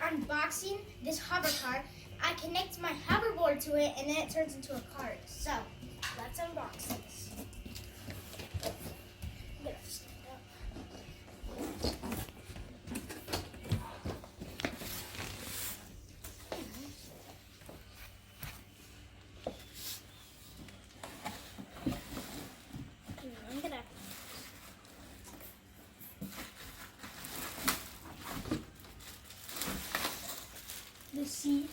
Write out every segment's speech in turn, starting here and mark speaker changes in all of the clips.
Speaker 1: unboxing this hover car. I connect my hoverboard to it and then it turns into a cart. So, let's unbox this. I'm gonna stand up. I'm gonna the seat.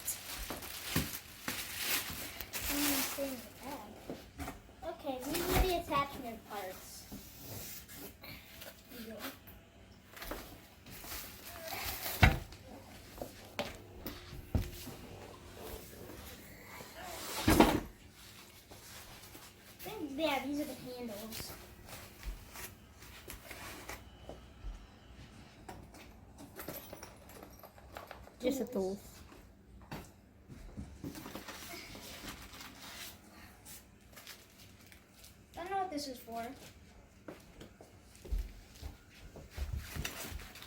Speaker 1: Okay, these are the attachment parts. Yeah, these are the handles.
Speaker 2: Just a tool.
Speaker 1: I don't know what this is for.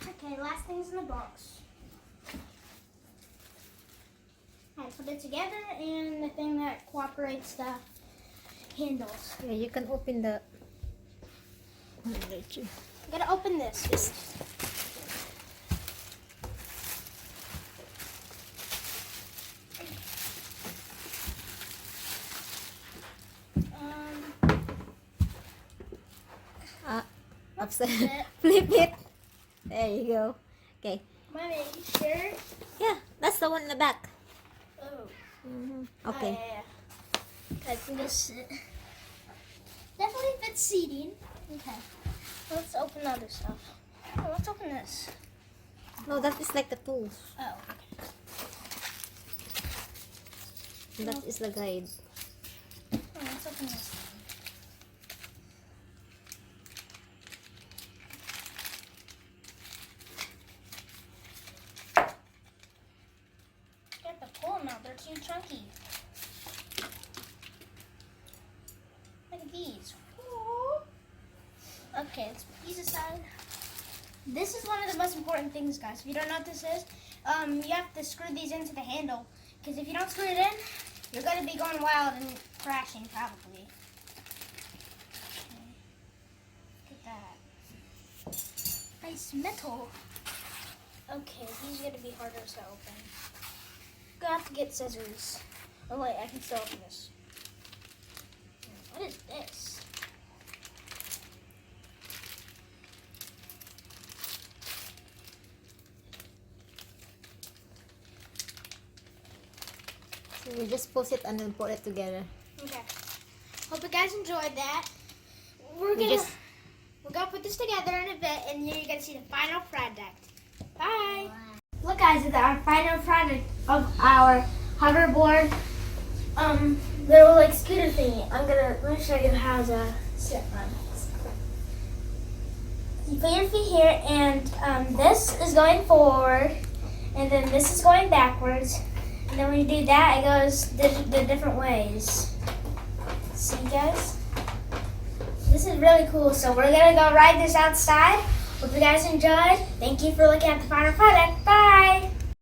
Speaker 1: Okay, last thing's in the box. I put it together and the thing that cooperates the handles.
Speaker 2: Yeah, you can open the.
Speaker 1: I'm gonna open this.
Speaker 2: Upside. Flip it. There you go. Okay.
Speaker 1: Am I making sure?
Speaker 2: Yeah, that's the one in the back.
Speaker 1: Oh.
Speaker 2: Okay.
Speaker 1: Oh, yeah. Okay, can this sit? Definitely fits seating. Okay. Let's open the other stuff. Oh, let's open this.
Speaker 2: No, that is like the tools.
Speaker 1: Oh.
Speaker 2: That is the guide.
Speaker 1: Oh, let's open this. Get the pull them out. They're too chunky. Look at these. Ooh. Okay, let's put these aside. This is one of the most important things, guys. If you don't know what this is, you have to screw these into the handle. Because if you don't screw it in, you're going to be going wild and crashing, probably. Okay. Look at that. Nice metal. Okay, these are going to be harder to open. I'm going to have to get scissors. Oh, wait, I can still open this. What is this?
Speaker 2: So we just put it and then put it together.
Speaker 1: Okay. Hope you guys enjoyed that. We're gonna put this together in a bit, and you're gonna see the final product. Bye. Wow. Look, guys, at our final product of our hoverboard, little like scooter thingy. Let me show you how to sit on it. You put your feet here, and this is going forward, and then this is going backwards. And then when you do that, it goes the different ways. See, guys? This is really cool. So we're going to go ride this outside. Hope you guys enjoyed. Thank you for looking at the final product. Bye!